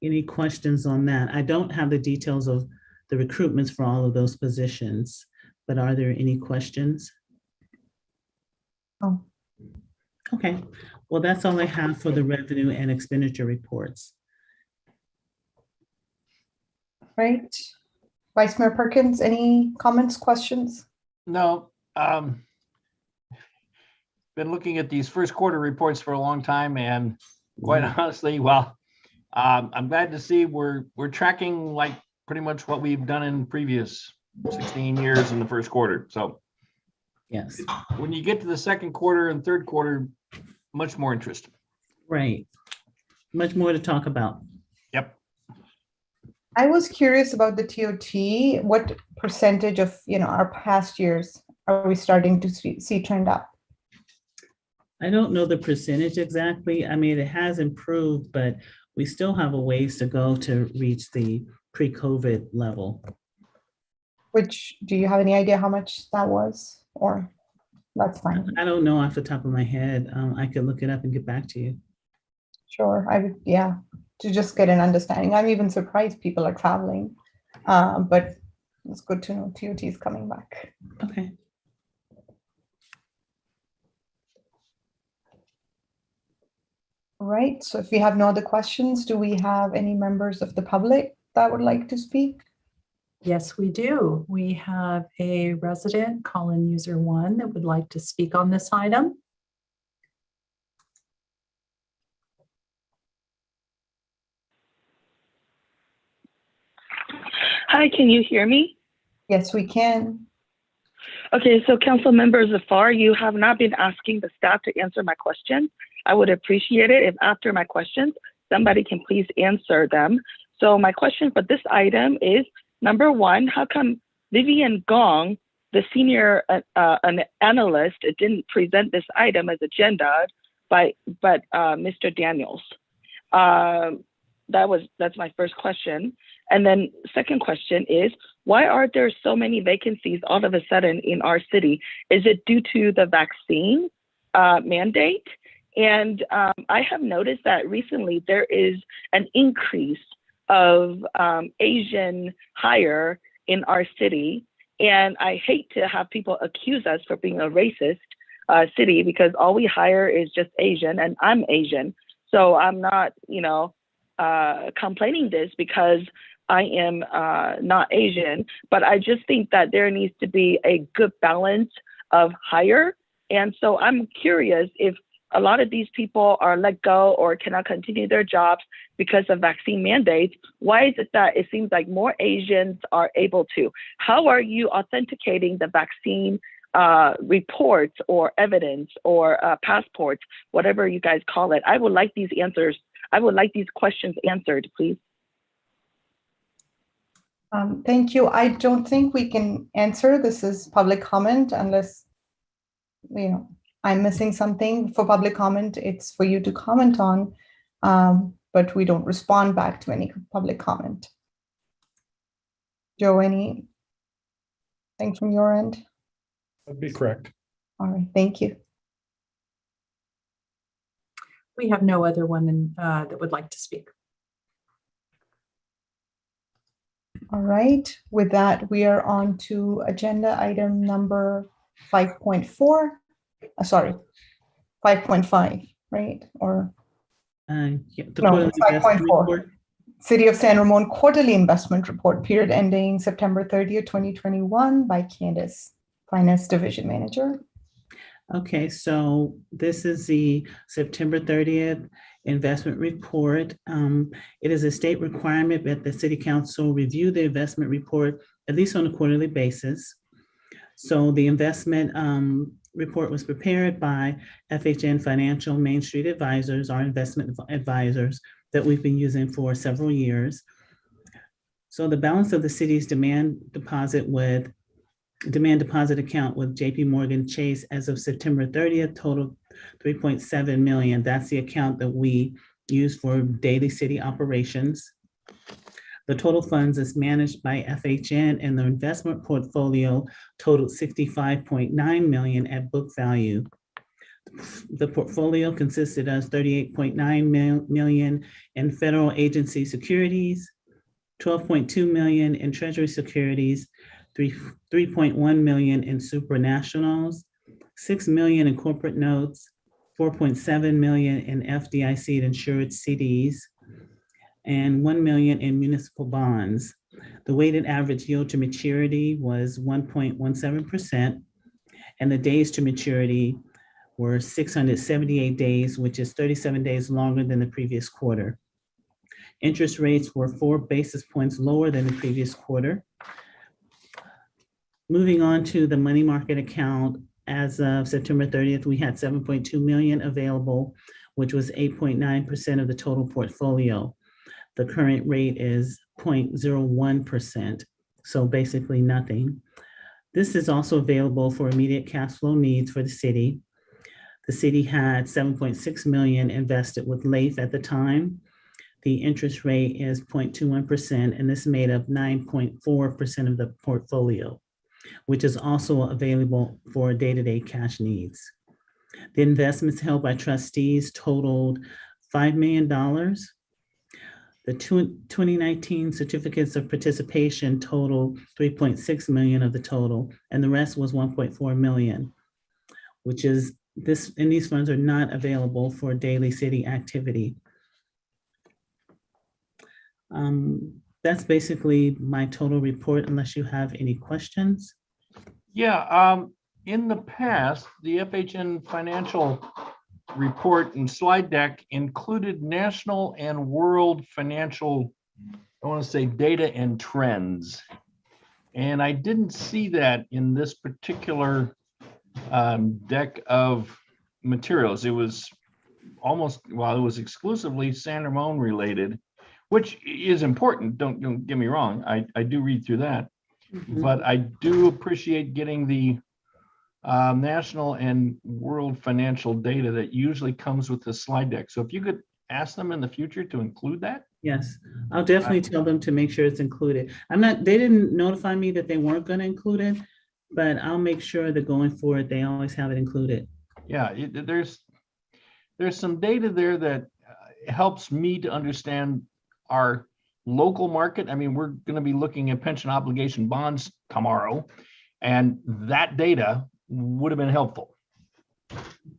Any questions on that? I don't have the details of the recruitments for all of those positions, but are there any questions? Oh. Okay, well, that's all I have for the revenue and expenditure reports. Right. Vice Mayor Perkins, any comments, questions? No, been looking at these first quarter reports for a long time, and quite honestly, well, I'm glad to see we're tracking like pretty much what we've done in previous 16 years in the first quarter. So yes, when you get to the second quarter and third quarter, much more interest. Right. Much more to talk about. Yep. I was curious about the TOT. What percentage of our past years are we starting to see trend up? I don't know the percentage exactly. I mean, it has improved, but we still have a ways to go to reach the pre-COVID level. Which, do you have any idea how much that was? Or that's fine. I don't know off the top of my head. I could look it up and get back to you. Sure, I would, yeah, to just get an understanding. I'm even surprised people are traveling, but it's good to know TOT is coming back. Okay. Right, so if we have no other questions, do we have any members of the public that would like to speak? Yes, we do. We have a resident, call-in user 1, that would like to speak on this item. Hi, can you hear me? Yes, we can. Okay, so council members Zafar, you have not been asking the staff to answer my questions. I would appreciate it if after my questions, somebody can please answer them. So my question for this item is, number 1, how come Vivian Gong, the senior an analyst, didn't present this item as agenda, but Mr. Daniels? That's my first question. And then second question is, why are there so many vacancies all of a sudden in our city? Is it due to the vaccine mandate? And I have noticed that recently there is an increase of Asian hire in our city. And I hate to have people accuse us for being a racist city, because all we hire is just Asian, and I'm Asian. So I'm not, complaining this because I am not Asian, but I just think that there needs to be a good balance of hire. And so I'm curious if a lot of these people are let go or cannot continue their jobs because of vaccine mandates. Why is it that it seems like more Asians are able to? How are you authenticating the vaccine reports or evidence or passports, whatever you guys call it? I would like these answers. I would like these questions answered, please. Thank you. I don't think we can answer. This is public comment unless, I'm missing something. For public comment, it's for you to comment on, but we don't respond back to any public comment. Joe, anything from your end? That'd be correct. All right, thank you. We have no other women that would like to speak. All right, with that, we are on to agenda item number 5.4. Sorry, 5.5, right? Or The no, quarterly it's investment 5.4. report. City of San Ramon Quarterly Investment Report, period ending September 30th, 2021 by Candace, Finance Division Manager. Okay, so this is the September 30th investment report. It is a state requirement that the city council review the investment report at least on a quarterly basis. So the investment report was prepared by FHN Financial Main Street Advisors, our investment advisors that we've been using for several years. So the balance of the city's demand deposit account with JP Morgan Chase as of September 30th totaled $3.7 million. That's the account that we use for daily city operations. The total funds is managed by FHN and the investment portfolio totaled $65.9 million at book value. The portfolio consisted of $38.9 million in federal agency securities, $12.2 million in treasury securities, $3.1 million in supranationals, $6 million in corporate notes, $4.7 million in FDIC insured CDs, and $1 million in municipal bonds. The weighted average yield to maturity was 1.17%, and the days to maturity were 678 days, which is 37 days longer than the previous quarter. Interest rates were 4 basis points lower than the previous quarter. Moving on to the money market account, as of September 30th, we had $7.2 million available, which was 8.9% of the total portfolio. The current rate is 0.01%, so basically nothing. This is also available for immediate cash flow needs for the city. The city had $7.6 million invested with LAIF at the time. The interest rate is 0.21%, and this made up 9.4% of the portfolio, which is also available for day-to-day cash needs. The investments held by trustees totaled $5 million. The 2019 certificates of participation totaled 3.6 million of the total, and the rest was 1.4 million, which is this, and these funds are not available for daily city activity. That's basically my total report, unless you have any questions. Yeah, in the past, the FHN financial report and slide deck included national and world financial, I want to say, data and trends. And I didn't see that in this particular deck of materials. It was almost, well, it was exclusively San Ramon related, which is important. Don't get me wrong. I do read through that. Mhm. But I do appreciate getting the national and world financial data that usually comes with the slide deck. So if you could ask them in the future to include that. Yes, I'll definitely tell them to make sure it's included. They didn't notify me that they weren't going to include it, but I'll make sure that going forward, they always have it included. Yeah, there's some data there that helps me to understand our local market. I mean, we're going to be looking at pension obligation bonds tomorrow, and that data would have been helpful.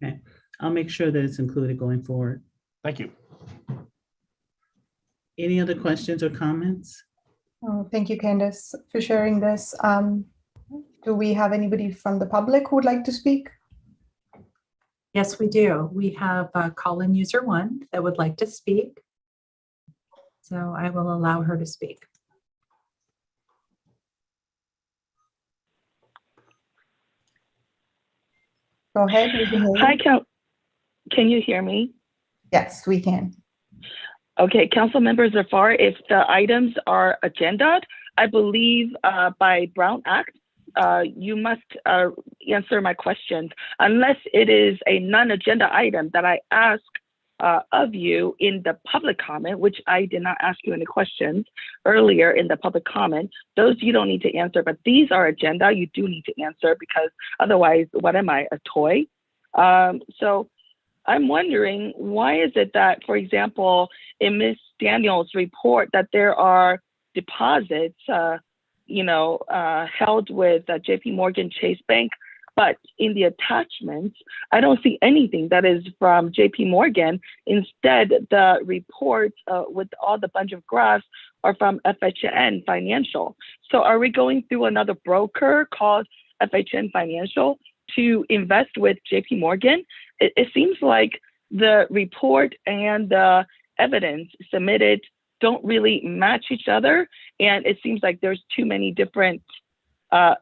Okay, I'll make sure that it's included going forward. Thank you. Any other questions or comments? Oh, thank you, Candace, for sharing this. Do we have anybody from the public who would like to speak? Yes, we do. We have call-in user 1 that would like to speak. So I will allow her to speak. Go ahead. We can hear you. Hi, can you hear me? Yes, we can. Okay, council members are far. If the items are agenda'd, I believe by Brown Act, you must answer my questions unless it is a non-agenda item that I ask of you in the public comment, which I did not ask you any questions earlier in the public comment. Those you don't need to answer, but these are agenda. You do need to answer because otherwise, what am I, a toy? So I'm wondering, why is it that, for example, in Ms. Daniels' report that there are deposits, held with JP Morgan Chase Bank, but in the attachments, I don't see anything that is from JP Morgan. Instead, the reports with all the bunch of graphs are from FHN Financial. So are we going through another broker called FHN Financial to invest with JP Morgan? It seems like the report and the evidence submitted don't really match each other. And it seems like there's too many different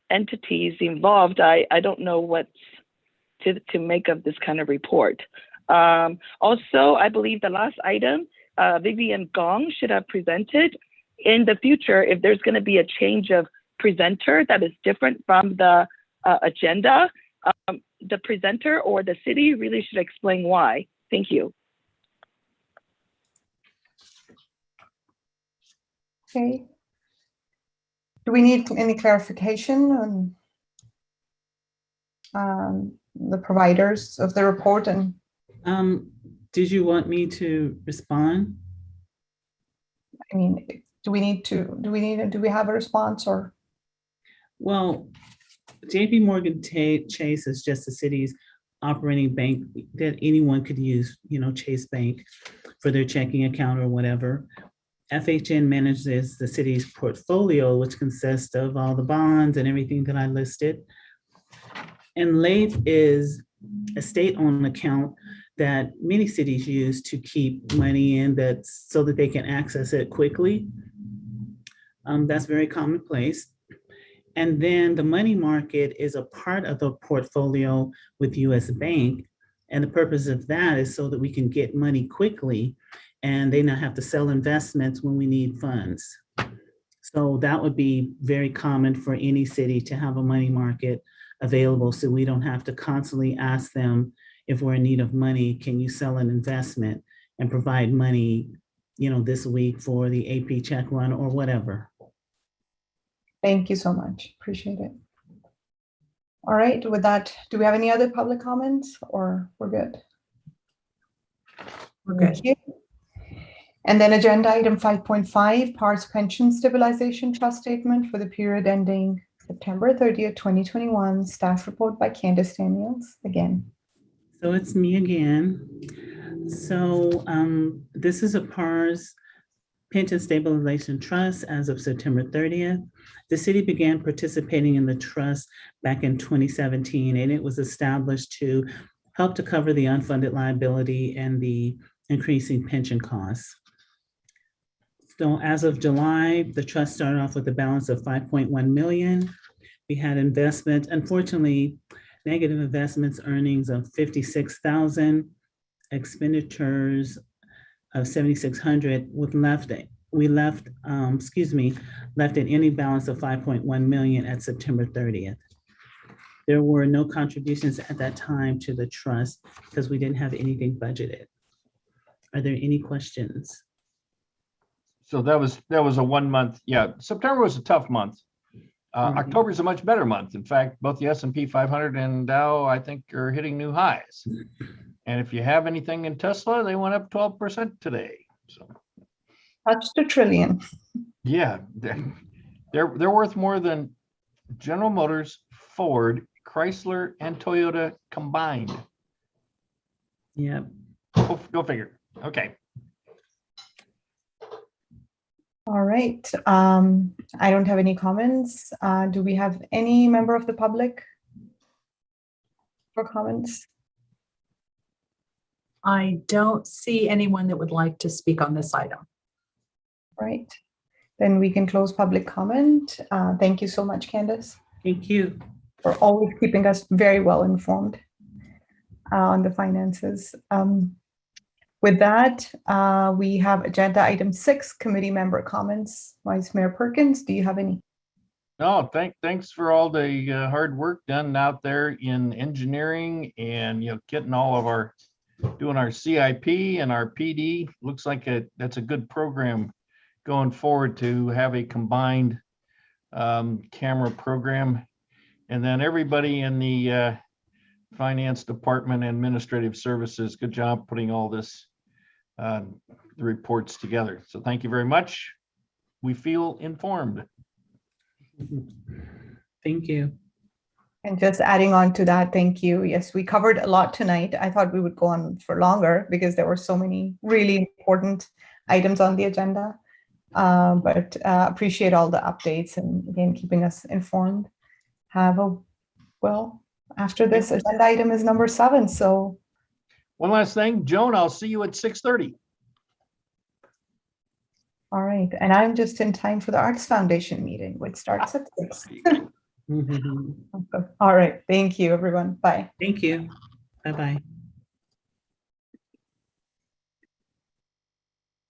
entities involved. I don't know what to make of this kind of report. Also, I believe the last item, Vivian Gong should have presented. In the future, if there's going to be a change of presenter that is different from the agenda, the presenter or the city really should explain why. Thank you. Okay. Do we need any clarification on the providers of the report? And Did you want me to respond? I mean, do we have a response or? Well, JP Morgan Chase is just the city's operating bank that anyone could use, Chase Bank for their checking account or whatever. FHN manages the city's portfolio, which consists of all the bonds and everything that I listed. And LAIF is a state-owned account that many cities use to keep money in so that they can access it quickly. That's very commonplace. And then the money market is a part of the portfolio with US Bank. And the purpose of that is so that we can get money quickly and they not have to sell investments when we need funds. So that would be very common for any city to have a money market available so we don't have to constantly ask them if we're in need of money, can you sell an investment and provide money, this week for the AP check run or whatever. Thank you so much. Appreciate it. All right, with that, do we have any other public comments or we're good? We're good. Thank you. And then agenda item 5.5, Parks Pension Stabilization Trust Statement for the period ending September 30th, 2021. Staff report by Candace Daniels again. So it's me again. So this is a PARS Pension Stabilization Trust as of September 30th. The city began participating in the trust back in 2017, and it was established to help to cover the unfunded liability and the increasing pension costs. So as of July, the trust started off with a balance of 5.1 million. We had investment, unfortunately, negative investments earnings of 56,000, expenditures of 7,600 with left an ending balance of 5.1 million at September 30th. There were no contributions at that time to the trust because we didn't have anything budgeted. Are there any questions? So that was a 1 month. Yeah, September was a tough month. October is a much better month. In fact, both the S&P 500 and Dow, I think, are hitting new highs. And if you have anything in Tesla, they went up 12% today. So Touched $1 trillion. yeah, they're worth more than General Motors, Ford, Chrysler, and Toyota combined. Yeah. Go figure. Okay. All right. I don't have any comments. Do we have any member of the public for comments? I don't see anyone that would like to speak on this item. Right. Then we can close public comment. Thank you so much, Candace, Thank you. for always keeping us very well informed on the finances. With that, we have agenda item 6, committee member comments. Vice Mayor Perkins, do you have any? No, thanks for all the hard work done out there in engineering and, getting all of doing our CIP and our PD. Looks like that's a good program going forward to have a combined camera program. And then everybody in the finance department, administrative services, good job putting all this, the reports together. So thank you very much. We feel informed. Thank you. And just adding on to that, thank you. Yes, we covered a lot tonight. I thought we would go on for longer because there were so many really important items on the agenda. But appreciate all the updates and again, keeping us informed. After this agenda item is number 7. So One last thing, Joan, I'll see you at 6:30. all right. And I'm just in time for the Arts Foundation meeting, which starts at 6. All right. Thank you, everyone. Bye. Thank you. Bye-bye.